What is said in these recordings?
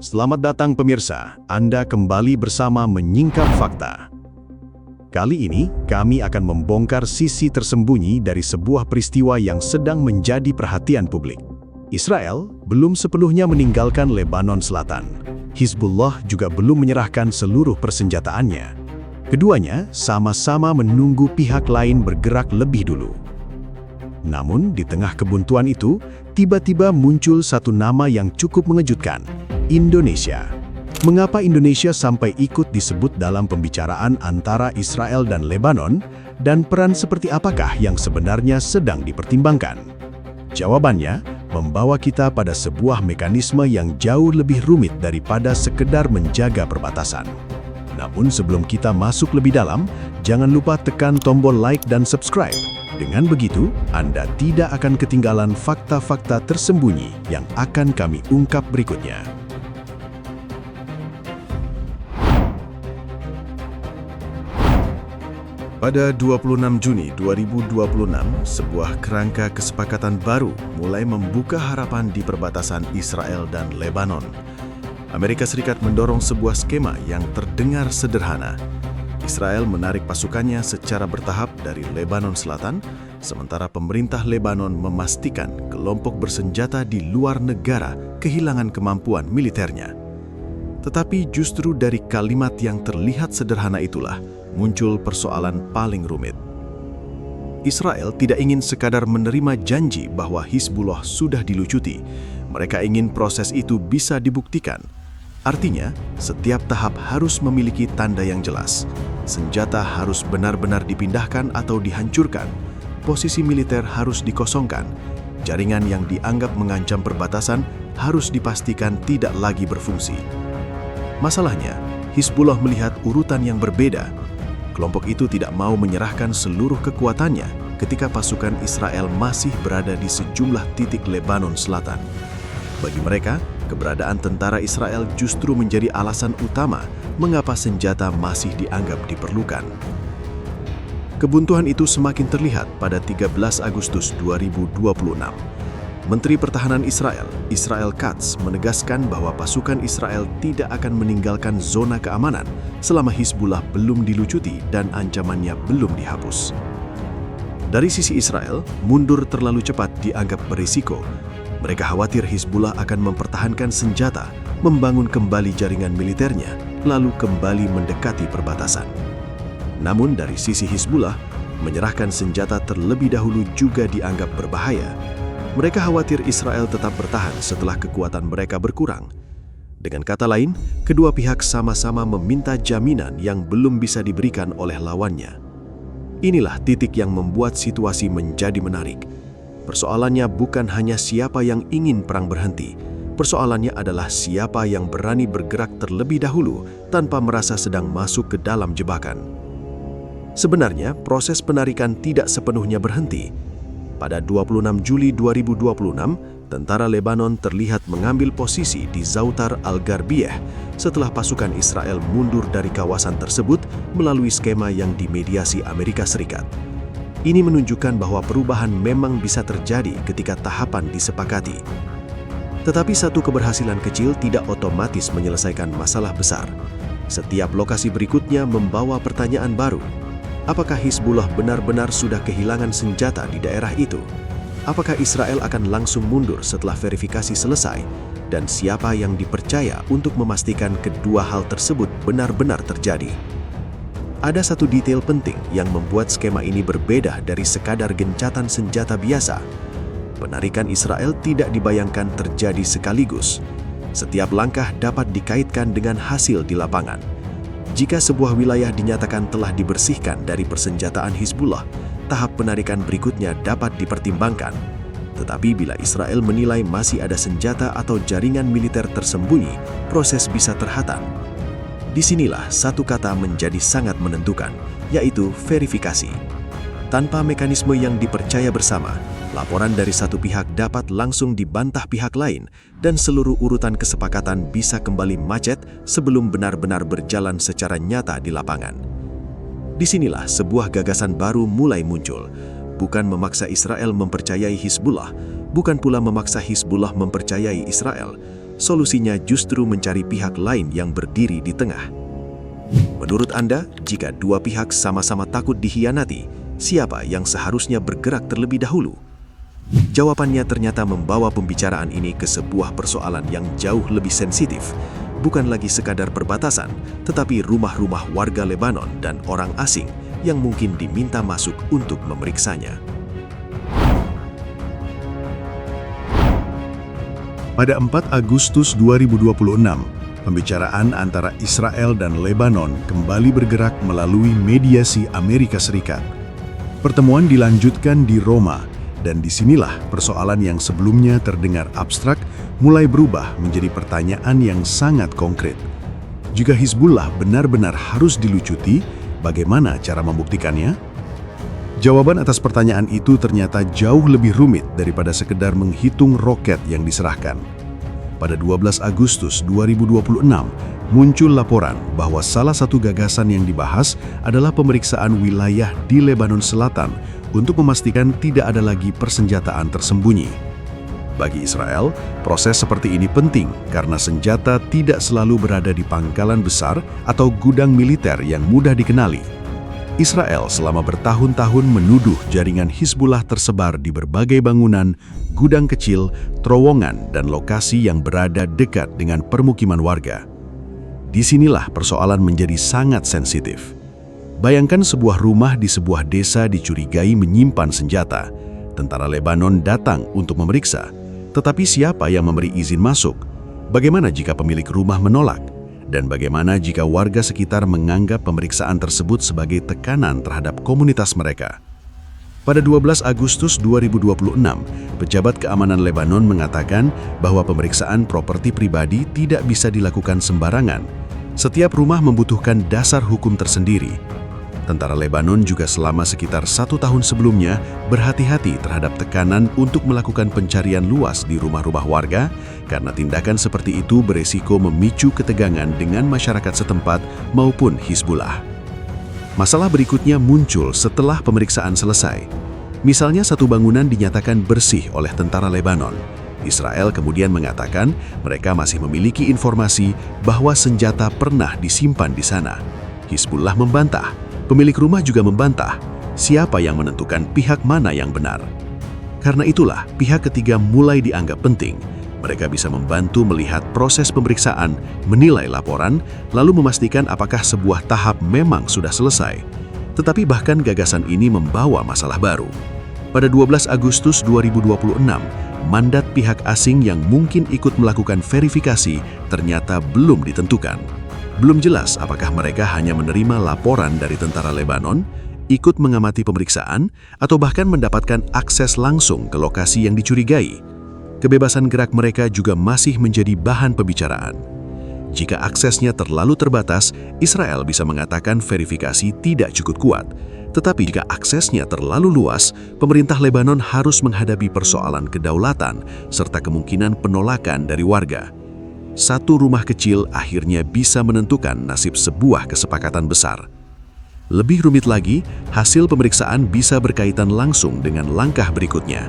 Selamat datang pemirsa, Anda kembali bersama Menyingkap Fakta. Kali ini, kami akan membongkar sisi tersembunyi dari sebuah peristiwa yang sedang menjadi perhatian publik. Israel belum sepenuhnya meninggalkan Lebanon Selatan. Hizbullah juga belum menyerahkan seluruh persenjataannya. Keduanya sama-sama menunggu pihak lain bergerak lebih dulu. Namun, di tengah kebuntuan itu, tiba-tiba muncul satu nama yang cukup mengejutkan, Indonesia. Mengapa Indonesia sampai ikut disebut dalam pembicaraan antara Israel dan Lebanon, dan peran seperti apakah yang sebenarnya sedang dipertimbangkan? Jawabannya membawa kita pada sebuah mekanisme yang jauh lebih rumit daripada sekedar menjaga perbatasan. Namun sebelum kita masuk lebih dalam, jangan lupa tekan tombol like dan subscribe. Dengan begitu, Anda tidak akan ketinggalan fakta-fakta tersembunyi yang akan kami ungkap berikutnya. Pada 26 Juni 2026, sebuah kerangka kesepakatan baru mulai membuka harapan di perbatasan Israel dan Lebanon. Amerika Serikat mendorong sebuah skema yang terdengar sederhana. Israel menarik pasukannya secara bertahap dari Lebanon Selatan, sementara pemerintah Lebanon memastikan kelompok bersenjata di luar negara kehilangan kemampuan militernya. Tetapi justru dari kalimat yang terlihat sederhana itulah muncul persoalan paling rumit. Israel tidak ingin sekadar menerima janji bahwa Hizbullah sudah dilucuti. Mereka ingin proses itu bisa dibuktikan. Artinya, setiap tahap harus memiliki tanda yang jelas. Senjata harus benar-benar dipindahkan atau dihancurkan. Posisi militer harus dikosongkan. Jaringan yang dianggap mengancam perbatasan harus dipastikan tidak lagi berfungsi. Masalahnya, Hizbullah melihat urutan yang berbeda. Kelompok itu tidak mau menyerahkan seluruh kekuatannya ketika pasukan Israel masih berada di sejumlah titik Lebanon Selatan. Bagi mereka, keberadaan tentara Israel justru menjadi alasan utama mengapa senjata masih dianggap diperlukan. Kebuntuan itu semakin terlihat pada 13 Agustus 2026. Menteri Pertahanan Israel, Israel Katz, menegaskan bahwa pasukan Israel tidak akan meninggalkan zona keamanan selama Hizbullah belum dilucuti dan ancamannya belum dihapus. Dari sisi Israel, mundur terlalu cepat dianggap berisiko. Mereka khawatir Hizbullah akan mempertahankan senjata, membangun kembali jaringan militernya, lalu kembali mendekati perbatasan. Namun dari sisi Hizbullah, menyerahkan senjata terlebih dahulu juga dianggap berbahaya. Mereka khawatir Israel tetap bertahan setelah kekuatan mereka berkurang. Dengan kata lain, kedua pihak sama-sama meminta jaminan yang belum bisa diberikan oleh lawannya. Inilah titik yang membuat situasi menjadi menarik. Persoalannya bukan hanya siapa yang ingin perang berhenti. Persoalannya adalah siapa yang berani bergerak terlebih dahulu tanpa merasa sedang masuk ke dalam jebakan. Sebenarnya, proses penarikan tidak sepenuhnya berhenti. Pada 26 Juli 2026, tentara Lebanon terlihat mengambil posisi di Zautar al-Gharbiyah setelah pasukan Israel mundur dari kawasan tersebut melalui skema yang dimediasi Amerika Serikat. Ini menunjukkan bahwa perubahan memang bisa terjadi ketika tahapan disepakati. Tetapi satu keberhasilan kecil tidak otomatis menyelesaikan masalah besar. Setiap lokasi berikutnya membawa pertanyaan baru. Apakah Hizbullah benar-benar sudah kehilangan senjata di daerah itu? Apakah Israel akan langsung mundur setelah verifikasi selesai? Dan siapa yang dipercaya untuk memastikan kedua hal tersebut benar-benar terjadi? Ada satu detail penting yang membuat skema ini berbeda dari sekadar gencatan senjata biasa. Penarikan Israel tidak dibayangkan terjadi sekaligus. Setiap langkah dapat dikaitkan dengan hasil di lapangan. Jika sebuah wilayah dinyatakan telah dibersihkan dari persenjataan Hizbullah, tahap penarikan berikutnya dapat dipertimbangkan. Tetapi bila Israel menilai masih ada senjata atau jaringan militer tersembunyi, proses bisa terhalang. Disinilah satu kata menjadi sangat menentukan, yaitu verifikasi. Tanpa mekanisme yang dipercaya bersama, laporan dari satu pihak dapat langsung dibantah pihak lain dan seluruh urutan kesepakatan bisa kembali macet sebelum benar-benar berjalan secara nyata di lapangan. Disinilah sebuah gagasan baru mulai muncul, bukan memaksa Israel mempercayai Hizbullah, bukan pula memaksa Hizbullah mempercayai Israel, solusinya justru mencari pihak lain yang berdiri di tengah. Menurut Anda, jika dua pihak sama-sama takut dikhianati, siapa yang seharusnya bergerak terlebih dahulu? Jawabannya ternyata membawa pembicaraan ini ke sebuah persoalan yang jauh lebih sensitif, bukan lagi sekadar perbatasan, tetapi rumah-rumah warga Lebanon dan orang asing yang mungkin diminta masuk untuk memeriksanya. Pada 4 Agustus 2026, pembicaraan antara Israel dan Lebanon kembali bergerak melalui mediasi Amerika Serikat. Pertemuan dilanjutkan di Roma, dan disinilah persoalan yang sebelumnya terdengar abstrak mulai berubah menjadi pertanyaan yang sangat konkret. Jika Hizbullah benar-benar harus dilucuti, bagaimana cara membuktikannya? Jawaban atas pertanyaan itu ternyata jauh lebih rumit daripada sekedar menghitung roket yang diserahkan. Pada 12 Agustus 2026, muncul laporan bahwa salah satu gagasan yang dibahas adalah pemeriksaan wilayah di Lebanon Selatan untuk memastikan tidak ada lagi persenjataan tersembunyi. Bagi Israel, proses seperti ini penting karena senjata tidak selalu berada di pangkalan besar atau gudang militer yang mudah dikenali. Israel selama bertahun-tahun menuduh jaringan Hizbullah tersebar di berbagai bangunan, gudang kecil, terowongan, dan lokasi yang berada dekat dengan permukiman warga. Disinilah persoalan menjadi sangat sensitif. Bayangkan sebuah rumah di sebuah desa dicurigai menyimpan senjata. Tentara Lebanon datang untuk memeriksa, tetapi siapa yang memberi izin masuk? Bagaimana jika pemilik rumah menolak? Dan bagaimana jika warga sekitar menganggap pemeriksaan tersebut sebagai tekanan terhadap komunitas mereka? Pada 12 Agustus 2026, pejabat keamanan Lebanon mengatakan bahwa pemeriksaan properti pribadi tidak bisa dilakukan sembarangan. Setiap rumah membutuhkan dasar hukum tersendiri. Tentara Lebanon juga selama sekitar 1 tahun sebelumnya berhati-hati terhadap tekanan untuk melakukan pencarian luas di rumah-rumah warga karena tindakan seperti itu beresiko memicu ketegangan dengan masyarakat setempat maupun Hizbullah. Masalah berikutnya muncul setelah pemeriksaan selesai. Misalnya satu bangunan dinyatakan bersih oleh tentara Lebanon. Israel kemudian mengatakan mereka masih memiliki informasi bahwa senjata pernah disimpan di sana. Hizbullah membantah. Pemilik rumah juga membantah. Siapa yang menentukan pihak mana yang benar? Karena itulah pihak ketiga mulai dianggap penting. Mereka bisa membantu melihat proses pemeriksaan, menilai laporan, lalu memastikan apakah sebuah tahap memang sudah selesai. Tetapi bahkan gagasan ini membawa masalah baru. Pada 12 Agustus 2026, mandat pihak asing yang mungkin ikut melakukan verifikasi ternyata belum ditentukan. Belum jelas apakah mereka hanya menerima laporan dari tentara Lebanon, ikut mengamati pemeriksaan, atau bahkan mendapatkan akses langsung ke lokasi yang dicurigai. Kebebasan gerak mereka juga masih menjadi bahan pembicaraan. Jika aksesnya terlalu terbatas, Israel bisa mengatakan verifikasi tidak cukup kuat. Tetapi jika aksesnya terlalu luas, pemerintah Lebanon harus menghadapi persoalan kedaulatan serta kemungkinan penolakan dari warga. Satu rumah kecil akhirnya bisa menentukan nasib sebuah kesepakatan besar. Lebih rumit lagi, hasil pemeriksaan bisa berkaitan langsung dengan langkah berikutnya.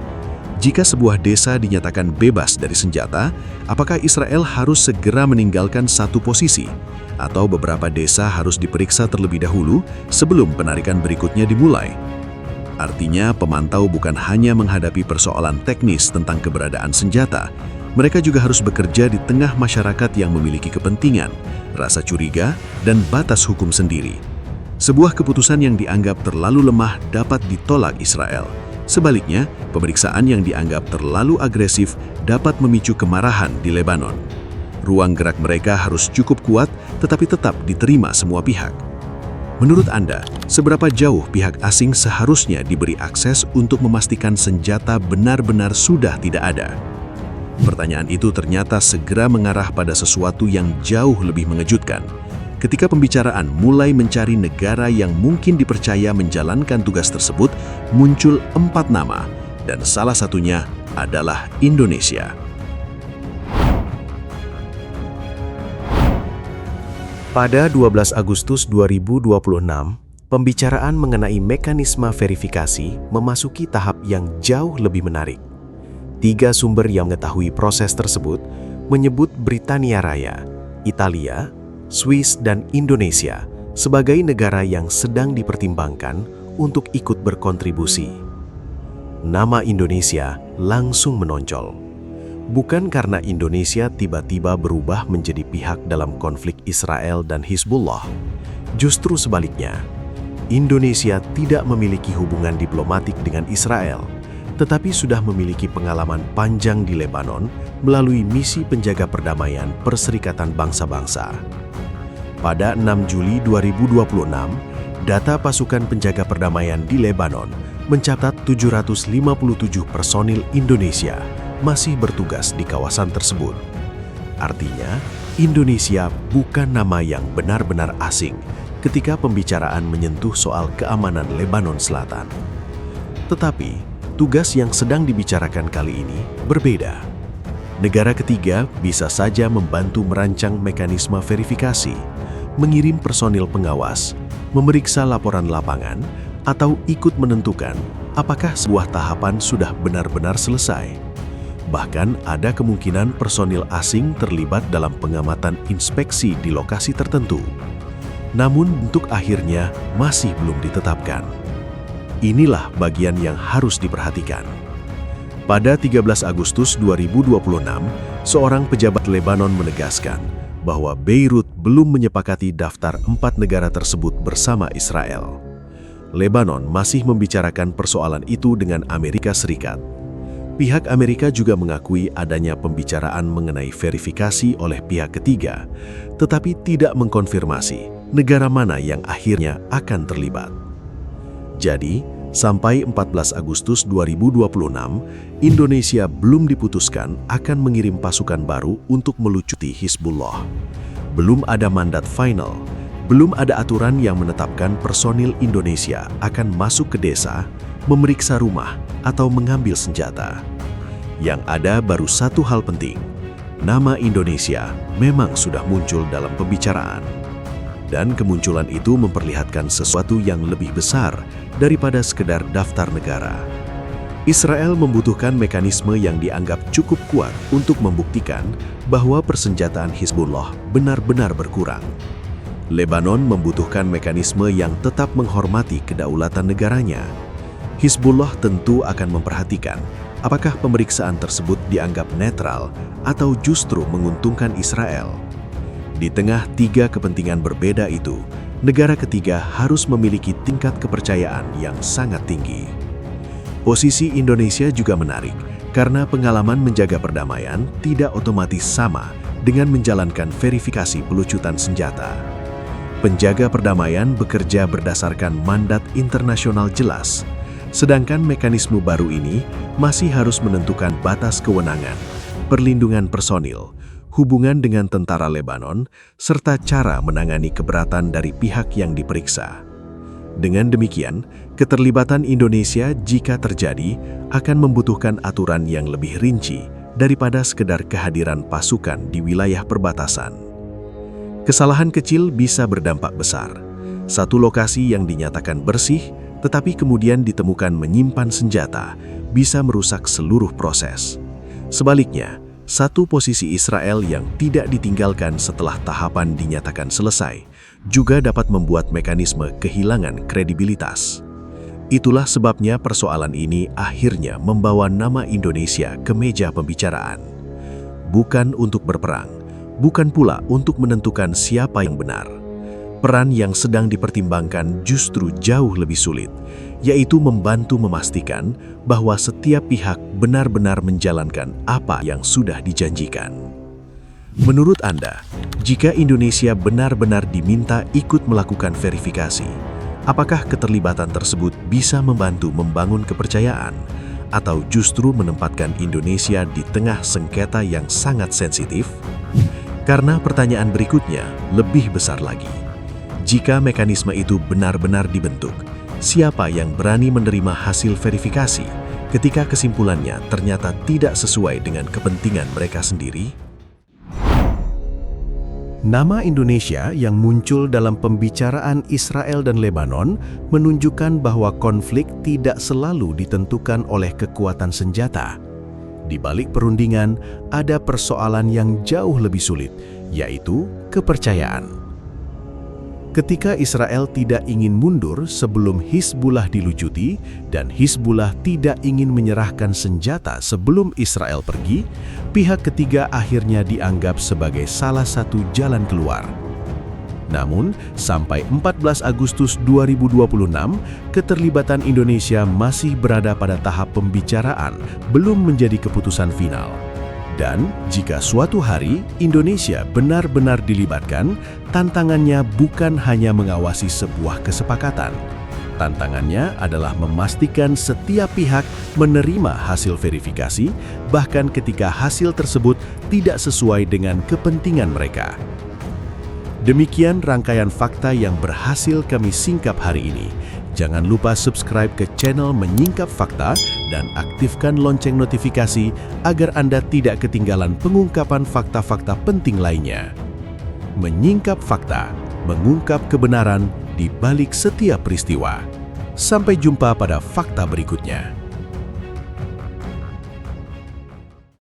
Jika sebuah desa dinyatakan bebas dari senjata, apakah Israel harus segera meninggalkan satu posisi? Atau beberapa desa harus diperiksa terlebih dahulu sebelum penarikan berikutnya dimulai? Artinya, pemantau bukan hanya menghadapi persoalan teknis tentang keberadaan senjata, mereka juga harus bekerja di tengah masyarakat yang memiliki kepentingan, rasa curiga, dan batas hukum sendiri. Sebuah keputusan yang dianggap terlalu lemah dapat ditolak Israel. Sebaliknya, pemeriksaan yang dianggap terlalu agresif dapat memicu kemarahan di Lebanon. Ruang gerak mereka harus cukup kuat, tetapi tetap diterima semua pihak. Menurut Anda, seberapa jauh pihak asing seharusnya diberi akses untuk memastikan senjata benar-benar sudah tidak ada? Pertanyaan itu ternyata segera mengarah pada sesuatu yang jauh lebih mengejutkan. Ketika pembicaraan mulai mencari negara yang mungkin dipercaya menjalankan tugas tersebut, muncul 4 nama, dan salah satunya adalah Indonesia. Pada 12 Agustus 2026, pembicaraan mengenai mekanisme verifikasi memasuki tahap yang jauh lebih menarik. 3 sumber yang mengetahui proses tersebut menyebut Britania Raya, Italia, Swiss, dan Indonesia sebagai negara yang sedang dipertimbangkan untuk ikut berkontribusi. Nama Indonesia langsung menonjol. Bukan karena Indonesia tiba-tiba berubah menjadi pihak dalam konflik Israel dan Hizbullah. Justru sebaliknya, Indonesia tidak memiliki hubungan diplomatik dengan Israel, tetapi sudah memiliki pengalaman panjang di Lebanon melalui misi penjaga perdamaian Perserikatan Bangsa-Bangsa. Pada 6 Juli 2026, data pasukan penjaga perdamaian di Lebanon mencatat 757 personil Indonesia masih bertugas di kawasan tersebut. Artinya, Indonesia bukan nama yang benar-benar asing ketika pembicaraan menyentuh soal keamanan Lebanon Selatan. Tetapi, tugas yang sedang dibicarakan kali ini berbeda. Negara ketiga bisa saja membantu merancang mekanisme verifikasi, mengirim personil pengawas, memeriksa laporan lapangan, atau ikut menentukan apakah sebuah tahapan sudah benar-benar selesai. Bahkan ada kemungkinan personil asing terlibat dalam pengamatan inspeksi di lokasi tertentu. Namun bentuk akhirnya masih belum ditetapkan. Inilah bagian yang harus diperhatikan. Pada 13 Agustus 2026, seorang pejabat Lebanon menegaskan bahwa Beirut belum menyepakati daftar 4 negara tersebut bersama Israel. Lebanon masih membicarakan persoalan itu dengan Amerika Serikat. Pihak Amerika juga mengakui adanya pembicaraan mengenai verifikasi oleh pihak ketiga, tetapi tidak mengkonfirmasi negara mana yang akhirnya akan terlibat. Jadi, sampai 14 Agustus 2026, Indonesia belum diputuskan akan mengirim pasukan baru untuk melucuti Hizbullah. Belum ada mandat final, belum ada aturan yang menetapkan personil Indonesia akan masuk ke desa, memeriksa rumah, atau mengambil senjata. Yang ada baru satu hal penting, nama Indonesia memang sudah muncul dalam pembicaraan. Dan kemunculan itu memperlihatkan sesuatu yang lebih besar daripada sekedar daftar negara. Israel membutuhkan mekanisme yang dianggap cukup kuat untuk membuktikan bahwa persenjataan Hizbullah benar-benar berkurang. Lebanon membutuhkan mekanisme yang tetap menghormati kedaulatan negaranya. Hizbullah tentu akan memperhatikan apakah pemeriksaan tersebut dianggap netral atau justru menguntungkan Israel. Di tengah tiga kepentingan berbeda itu, negara ketiga harus memiliki tingkat kepercayaan yang sangat tinggi. Posisi Indonesia juga menarik karena pengalaman menjaga perdamaian tidak otomatis sama dengan menjalankan verifikasi pelucutan senjata. Penjaga perdamaian bekerja berdasarkan mandat internasional jelas, sedangkan mekanisme baru ini masih harus menentukan batas kewenangan, perlindungan personil, hubungan dengan tentara Lebanon, serta cara menangani keberatan dari pihak yang diperiksa. Dengan demikian, keterlibatan Indonesia jika terjadi akan membutuhkan aturan yang lebih rinci daripada sekedar kehadiran pasukan di wilayah perbatasan. Kesalahan kecil bisa berdampak besar. Satu lokasi yang dinyatakan bersih, tetapi kemudian ditemukan menyimpan senjata, bisa merusak seluruh proses. Sebaliknya, satu posisi Israel yang tidak ditinggalkan setelah tahapan dinyatakan selesai, juga dapat membuat mekanisme kehilangan kredibilitas. Itulah sebabnya persoalan ini akhirnya membawa nama Indonesia ke meja pembicaraan. Bukan untuk berperang, bukan pula untuk menentukan siapa yang benar. Peran yang sedang dipertimbangkan justru jauh lebih sulit, yaitu membantu memastikan bahwa setiap pihak benar-benar menjalankan apa yang sudah dijanjikan. Menurut Anda, jika Indonesia benar-benar diminta ikut melakukan verifikasi, apakah keterlibatan tersebut bisa membantu membangun kepercayaan, atau justru menempatkan Indonesia di tengah sengketa yang sangat sensitif? Karena pertanyaan berikutnya lebih besar lagi. Jika mekanisme itu benar-benar dibentuk, siapa yang berani menerima hasil verifikasi ketika kesimpulannya ternyata tidak sesuai dengan kepentingan mereka sendiri? Nama Indonesia yang muncul dalam pembicaraan Israel dan Lebanon menunjukkan bahwa konflik tidak selalu ditentukan oleh kekuatan senjata. Di balik perundingan, ada persoalan yang jauh lebih sulit, yaitu kepercayaan. Ketika Israel tidak ingin mundur sebelum Hizbullah dilucuti dan Hizbullah tidak ingin menyerahkan senjata sebelum Israel pergi, pihak ketiga akhirnya dianggap sebagai salah satu jalan keluar. Namun, sampai 14 Agustus 2026, keterlibatan Indonesia masih berada pada tahap pembicaraan, belum menjadi keputusan final. Dan jika suatu hari Indonesia benar-benar dilibatkan, tantangannya bukan hanya mengawasi sebuah kesepakatan. Tantangannya adalah memastikan setiap pihak menerima hasil verifikasi, bahkan ketika hasil tersebut tidak sesuai dengan kepentingan mereka. Demikian rangkaian fakta yang berhasil kami singkap hari ini. Jangan lupa subscribe ke channel Menyingkap Fakta dan aktifkan lonceng notifikasi agar Anda tidak ketinggalan pengungkapan fakta-fakta penting lainnya. Menyingkap Fakta, mengungkap kebenaran di balik setiap peristiwa. Sampai jumpa pada fakta berikutnya.